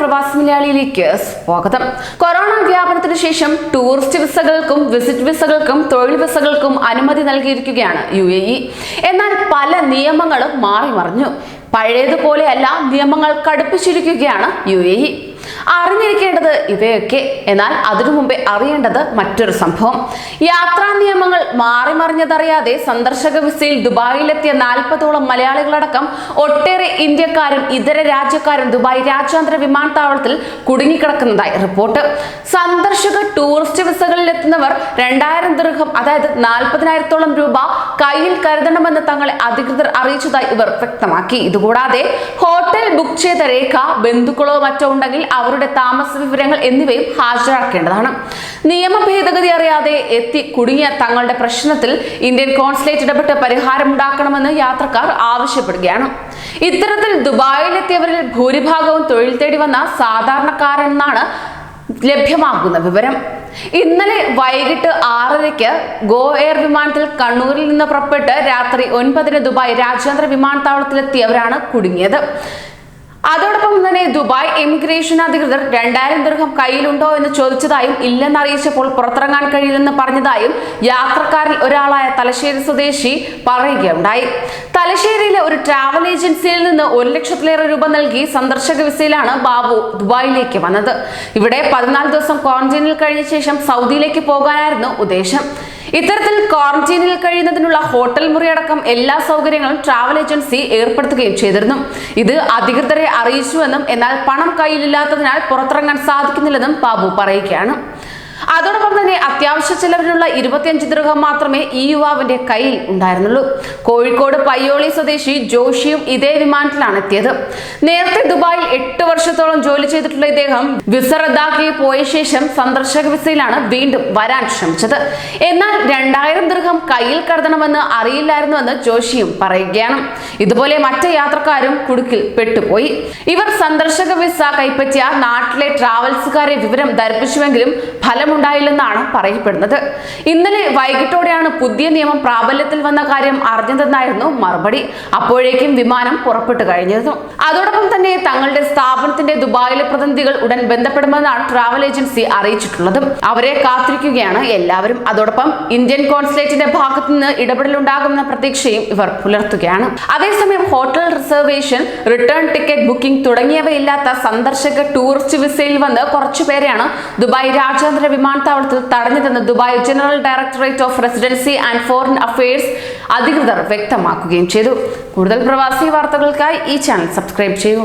പ്രവാസി മലയാളിയിലേക്ക് സ്വാഗതം. കൊറോണ വ്യാപനത്തിന് ശേഷം ടൂറിസ്റ്റ് വിസകൾക്കും വിസിറ്റ് വിസകൾക്കും തൊഴിൽ വിസകൾക്കും അനുമതി നൽകിയിരിക്കുകയാണ് UAE. എന്നാൽ പല നിയമങ്ങളും മാറി മറിഞ്ഞു. പഴയതുപോലെയല്ല, നിയമങ്ങൾ കടുപ്പിച്ചിരിക്കുകയാണ് UAE. അറിഞ്ഞിരിക്കേണ്ടത് ഇവയൊക്കെ. എന്നാൽ അതിനു മുമ്പേ അറിയേണ്ടത് മറ്റൊരു സംഭവം. യാത്രാ നിയമങ്ങൾ മാറി മറിഞ്ഞതറിയാതെ സന്ദർശക വിസയിൽ ദുബായിലെത്തിയ 40ഓളം മലയാളികളടക്കം ഒട്ടേറെ ഇന്ത്യക്കാരും ഇതര രാജ്യക്കാരും ദുബായ് രാജ്യാന്തര വിമാനത്താവളത്തിൽ കുടുങ്ങിക്കിടക്കുന്നതായി റിപ്പോർട്ട്. സന്ദർശക ടൂറിസ്റ്റ് വിസകളിൽ എത്തുന്നവർ 2000 ദിർഹം, അതായത് 40,000ഓളം രൂപ കയ്യിൽ കരുതണമെന്ന് തങ്ങളെ അധികൃതർ അറിയിച്ചതായി ഇവർ വ്യക്തമാക്കി. ഇതുകൂടാതെ ഹോട്ടൽ ബുക്ക് ചെയ്ത രേഖ, ബന്ധുക്കളോ മറ്റോ ഉണ്ടെങ്കിൽ അവരുടെ താമസ വിവരങ്ങൾ എന്നിവയും ഹാജരാക്കേണ്ടതാണ്. നിയമ ഭേദഗതി അറിയാതെ എത്തി കുടുങ്ങിയ തങ്ങളുടെ പ്രശ്നത്തിൽ ഇന്ത്യൻ കോൺസുലേറ്റ് ഇടപെട്ട് പരിഹാരമുണ്ടാക്കണമെന്ന് യാത്രക്കാർ ആവശ്യപ്പെടുകയാണ്. ഇത്തരത്തിൽ ദുബായിലെത്തിയവരിൽ ഭൂരിഭാഗവും തൊഴിൽ തേടി വന്ന സാധാരണക്കാരെന്നാണ് ലഭ്യമാകുന്ന വിവരം. ഇന്നലെ വൈകിട്ട് 6:30 ഗോ എയർ വിമാനത്തിൽ കണ്ണൂരിൽ നിന്ന് പുറപ്പെട്ട് രാത്രി 9 ദുബായ് രാജ്യാന്തര വിമാനത്താവളത്തിലെത്തിയവരാണ് കുടുങ്ങിയത്. അതോടൊപ്പം തന്നെ ദുബായ് ഇമിഗ്രേഷൻ അധികൃതർ 2000 ദിർഹം കയ്യിലുണ്ടോ എന്ന് ചോദിച്ചതായും ഇല്ലെന്ന് അറിയിച്ചപ്പോൾ പുറത്തിറങ്ങാൻ കഴിയില്ലെന്ന് പറഞ്ഞതായും യാത്രക്കാരിൽ ഒരാളായ തലശ്ശേരി സ്വദേശി പറയുകയുണ്ടായി. തലശ്ശേരിയിലെ ഒരു ട്രാവൽ ഏജൻസിയിൽ നിന്ന് 1 ലക്ഷത്തിലേറെ രൂപ നൽകി സന്ദർശക വിസയിലാണ് ബാബു ദുബായിലേക്ക് വന്നത്. ഇവിടെ 14 ദിവസം ക്വാറന്റൈനിൽ കഴിഞ്ഞ ശേഷം സൗദിയിലേക്ക് പോകാനായിരുന്നു ഉദ്ദേശം. ഇത്തരത്തിൽ ക്വാറന്റൈനിൽ കഴിയുന്നതിനുള്ള ഹോട്ടൽ മുറിയടക്കം എല്ലാ സൗകര്യങ്ങളും ട്രാവൽ ഏജൻസി ഏർപ്പെടുത്തുകയും ചെയ്തിരുന്നു. ഇത് അധികൃതരെ അറിയിച്ചുവെന്നും എന്നാൽ പണം കയ്യിലില്ലാത്തതിനാൽ പുറത്തിറങ്ങാൻ സാധിക്കുന്നില്ലെന്നും ബാബു പറയുകയാണ്. അതോടൊപ്പം തന്നെ അത്യാവശ്യ ചെലവിനുള്ള 25 ദിർഹം മാത്രമേ ഈ യുവാവിന്റെ കയ്യിൽ ഉണ്ടായിരുന്നുള്ളൂ. കോഴിക്കോട് പയ്യോളി സ്വദേശി ജോഷിയും ഇതേ വിമാനത്തിലാണ് എത്തിയത്. നേരത്തെ ദുബായിൽ 8 വർഷത്തോളം ജോലി ചെയ്തിട്ടുള്ള ഇദ്ദേഹം വിസ റദ്ദാക്കി പോയ ശേഷം സന്ദർശക വിസയിലാണ് വീണ്ടും വരാൻ ശ്രമിച്ചത്. എന്നാൽ 2000 ദിർഹം കയ്യിൽ കരുതണമെന്ന് അറിയില്ലായിരുന്നുവെന്ന് ജോഷിയും പറയുകയാണ്. ഇതുപോലെ മറ്റ് യാത്രക്കാരും കുടുക്കിൽ പെട്ടുപോയി. ഇവർ സന്ദർശക വിസ കൈപ്പറ്റിയ നാട്ടിലെ ട്രാവൽസുകാരെ വിവരം ധരിപ്പിച്ചുവെങ്കിലും ഫലമുണ്ടായില്ലെന്നാണ് പറയപ്പെടുന്നത്. ഇന്നലെ വൈകിട്ടോടെയാണ് പുതിയ നിയമം പ്രാബല്യത്തിൽ വന്ന കാര്യം അറിഞ്ഞതെന്നായിരുന്നു മറുപടി. അപ്പോഴേക്കും വിമാനം പുറപ്പെട്ടു കഴിഞ്ഞിരുന്നു. അതോടൊപ്പം തന്നെ തങ്ങളുടെ സ്ഥാപനത്തിന്റെ ദുബായിലെ പ്രതിനിധികൾ ഉടൻ ബന്ധപ്പെടുമെന്നാണ് ട്രാവൽ ഏജൻസി അറിയിച്ചിട്ടുള്ളത്. അവരെ കാത്തിരിക്കുകയാണ് എല്ലാവരും. അതോടൊപ്പം ഇന്ത്യൻ കോൺസുലേറ്റിന്റെ ഭാഗത്തു നിന്ന് ഇടപെടലുണ്ടാകുമെന്ന പ്രതീക്ഷയും ഇവർ പുലർത്തുകയാണ്. അതേസമയം hotel reservation, return ticket booking തുടങ്ങിയവയില്ലാത്ത സന്ദർശക ടൂറിസ്റ്റ് വിസയിൽ വന്ന് കുറച്ചുപേരെയാണ് ദുബായ് രാജ്യാന്തര വിമാനത്താവളത്തിൽ തടഞ്ഞതെന്ന് Dubai general directorate of residency and foreign affairs അധികൃതർ വ്യക്തമാക്കുകയും ചെയ്തു. കൂടുതൽ പ്രവാസി വാർത്തകൾക്കായി ഈ ചാനൽ സബ്സ്ക്രൈബ് ചെയ്യൂ.